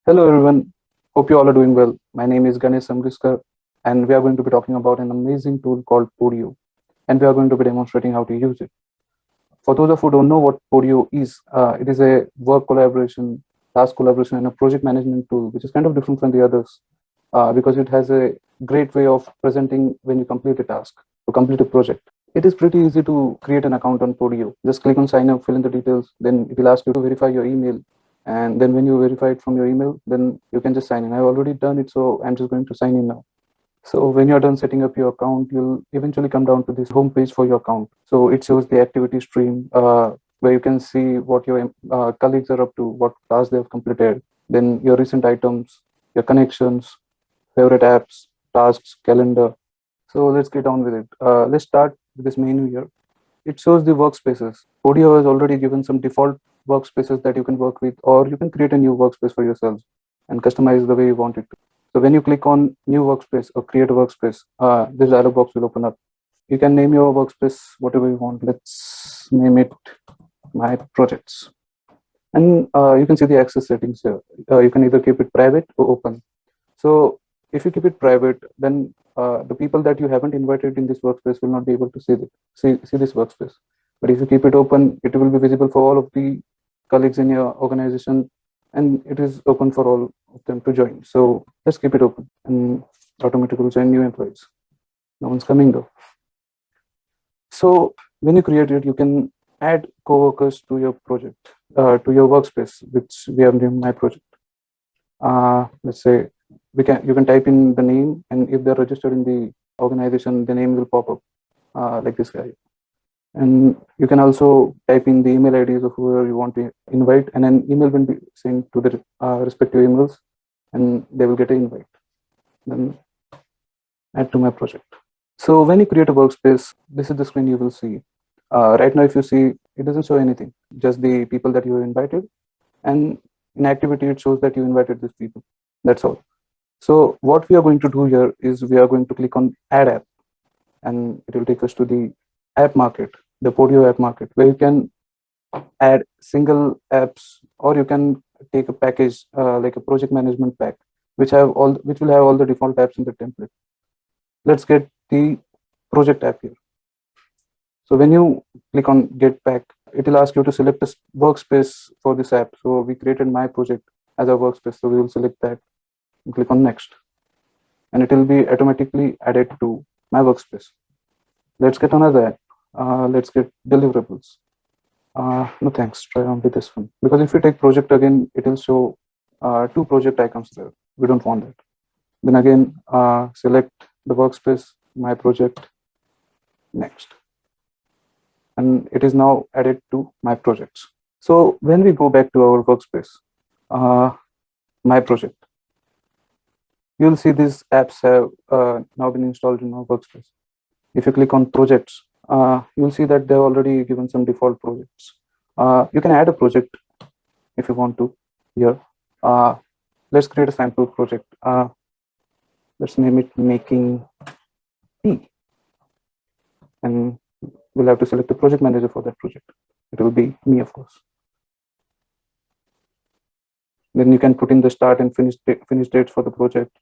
Hello everyone, hope you all are doing well. My name is Ganesh Samriskar and we are going to be talking about an amazing tool called Podio and we are going to be demonstrating how to use it. For those of who don't know what Podio is, it is a work collaboration, task collaboration and a project management tool which is kind of different from the others because it has a great way of presenting when you complete a task or complete a project. It is pretty easy to create an account on Podio. Just click on sign up, fill in the details, then it will ask you to verify your email. And then when you verify it from your email, then you can just sign in. I've already done it, so I'm just going to sign in now. So when you're done setting up your account, you'll eventually come down to this home page for your account. So it shows the activity stream where you can see what your colleagues are up to, what tasks they have completed, then your recent items, your connections, favorite apps, tasks, calendar. So let's get on with it. Let's start with this menu here. It shows the workspaces. Podio has already given some default workspaces that you can work with, or you can create a new workspace for yourself and customize the way you want it to. So when you click on new workspace or create a workspace, this dialog box will open up. You can name your workspace whatever you want. Let's name it my projects. And you can see the access settings here. You can either keep it private or open. So if you keep it private, then the people that you haven't invited in this workspace will not be able to see this workspace. But if you keep it open, it will be visible for all of the colleagues in your organization, and it is open for all of them to join. So let's keep it open, and automatically join new employees. No one's coming though. So when you create it, you can add coworkers to your project, to your workspace, which we have named my project. Let's say you can type in the name, and if they're registered in the organization, the name will pop up like this guy. And you can also type in the email IDs of whoever you want to invite, and an email will be sent to the respective emails, and they will get an invite. Then add to my project. So when you create a workspace, this is the screen you will see. Right now, if you see, it doesn't show anything, just the people that you invited, and in activity, it shows that you invited these people. That's all. So what we are going to do here is we are going to click on add app, and it will take us to the app market, the Podio app market, where you can add single apps, or you can take a package like a project management pack, which will have all the default apps in the template. Let's get the project app here. So when you click on get pack, it will ask you to select a workspace for this app. So we created my project as a workspace, so we will select that and click on next, and it will be automatically added to my workspace. Let's get another app. Let's get deliverables. No thanks, try on with this one, because if you take project again, it will show two project icons there. We don't want that. Then again, select the workspace, my project, next, and it is now added to my projects. So when we go back to our workspace, my project, you'll see these apps have now been installed in our workspace. If you click on projects, you'll see that they've already given some default projects. You can add a project if you want to here. Let's create a sample project. Let's name it making tea, and we'll have to select the project manager for that project. It will be me, of course. Then you can put in the start and finish dates for the project.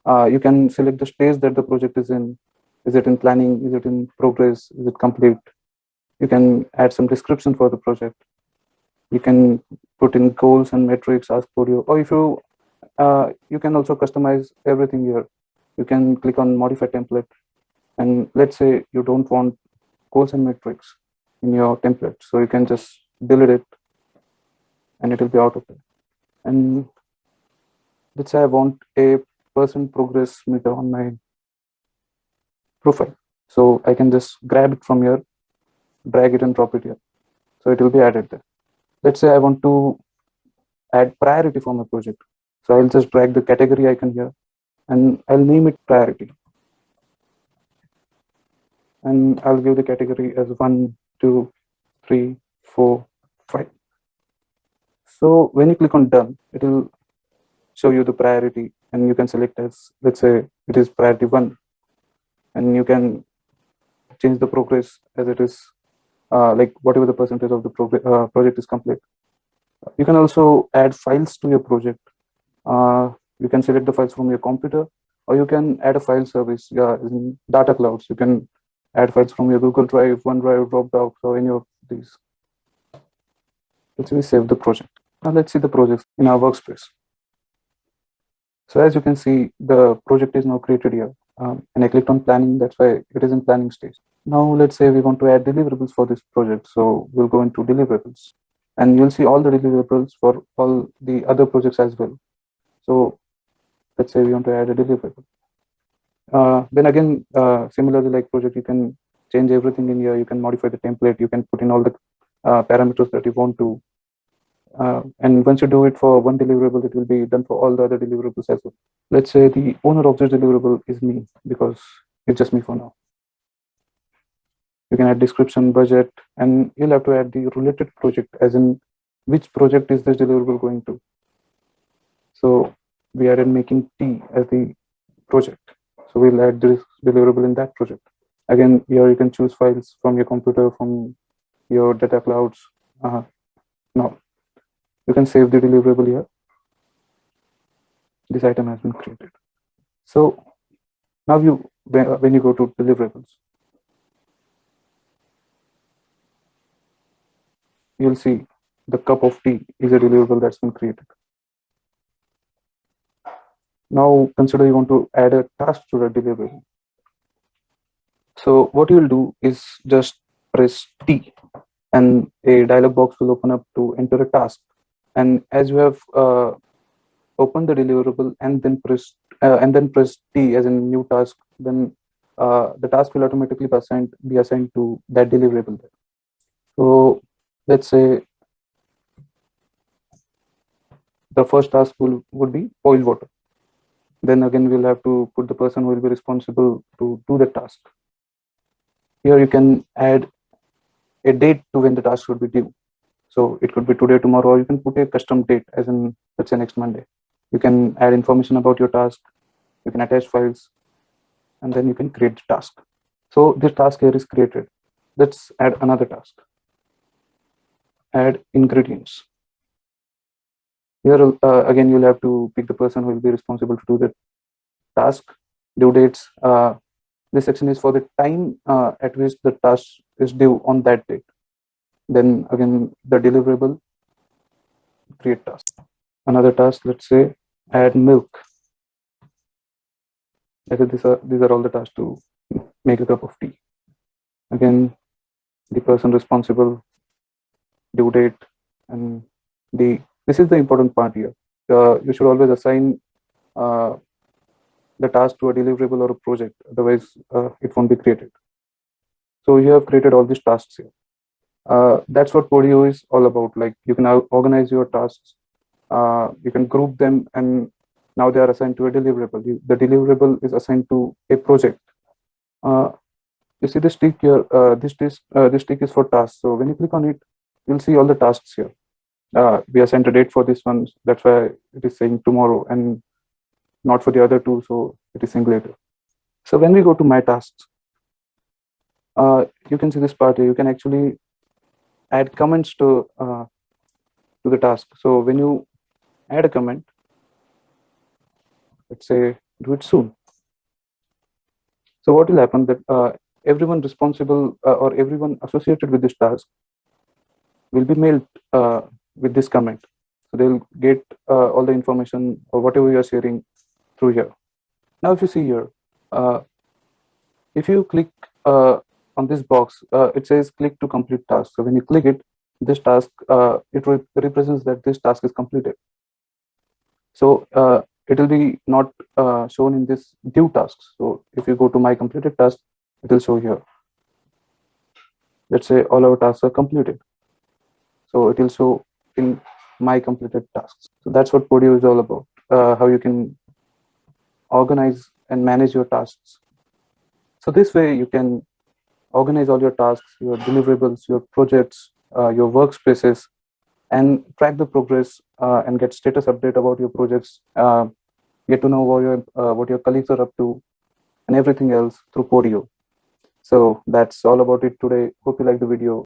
You can select the stage that the project is in. Is it in planning? Is it in progress? Is it complete? You can add some description for the project. You can put in goals and metrics, ask Podio, or if you can also customize everything here. You can click on modify template, and let's say you don't want goals and metrics in your template, so you can just delete it, and it will be out of it. And let's say I want a % progress meter on my profile, so I can just grab it from here, drag it and drop it here, so it will be added there. Let's say I want to add priority for my project, so I'll just drag the category icon here, and I'll name it priority, and I'll give the category as 1, 2, 3, 4, 5. So when you click on done, it will show you the priority, and you can select as, let's say it is priority 1, and you can change the progress as it is, like whatever the percentage of the project is complete. You can also add files to your project. You can select the files from your computer, or you can add a file service in data clouds. You can add files from your Google Drive, OneDrive, Dropbox, or any of these. Let's say save the project. Now let's see the projects in our workspace. So as you can see, the project is now created here. And I clicked on planning, that's why it is in planning stage. Now let's say we want to add deliverables for this project. So we'll go into deliverables, and you'll see all the deliverables for all the other projects as well. So let's say we want to add a deliverable. Then again, similarly like project, you can change everything in here. You can modify the template. You can put in all the parameters that you want to. And once you do it for one deliverable, it will be done for all the other deliverables as well. Let's say the owner of this deliverable is me, because it's just me for now. You can add description, budget, and you'll have to add the related project, as in which project is this deliverable going to. So we added making tea as the project. So we'll add this deliverable in that project. Again, here you can choose files from your computer, from your data clouds. Now you can save the deliverable here. This item has been created. So now when you go to deliverables, you'll see the cup of tea is a deliverable that's been created. Now consider you want to add a task to the deliverable. So what you'll do is just press T, and a dialog box will open up to enter a task. And as you have opened the deliverable and then press T as in new task, then the task will automatically be assigned to that deliverable there. So let's say the first task would be boil water. Then again, we'll have to put the person who will be responsible to do the task. Here you can add a date to when the task should be due. So it could be today, tomorrow, or you can put a custom date, as in, let's say, next Monday. You can add information about your task. You can attach files, and then you can create the task. So this task here is created. Let's add another task. Add ingredients. Here again, you'll have to pick the person who will be responsible to do the task. Due dates. This section is for the time at which the task is due on that date. Then again, the deliverable, create task. Another task, let's say, add milk. These are all the tasks to make a cup of tea. Again, the person responsible, due date, and this is the important part here. You should always assign the task to a deliverable or a project, otherwise it won't be created. So you have created all these tasks here. That's what Podio is all about. Like, you can organize your tasks, you can group them, and now they are assigned to a deliverable. The deliverable is assigned to a project. You see this tick here. This tick is for tasks. So when you click on it, you'll see all the tasks here. We assigned a date for this one. That's why it is saying tomorrow, and not for the other two. So it is saying later. So when we go to my tasks, you can see this part here. You can actually add comments to the task. So when you add a comment, let's say do it soon. So what will happen that everyone responsible or everyone associated with this task will be mailed with this comment. So they'll get all the information or whatever you are sharing through here. Now, if you see here, if you click on this box, it says click to complete task. So when you click it, this task, it represents that this task is completed. So it will be not shown in this due tasks. So if you go to my completed task, it will show here. Let's say all our tasks are completed. So it will show in my completed tasks. So that's what Podio is all about, how you can organize and manage your tasks. So this way you can organize all your tasks, your deliverables, your projects, your workspaces, and track the progress and get status update about your projects, get to know what your colleagues are up to, and everything else through Podio. So that's all about it today. Hope you like the video.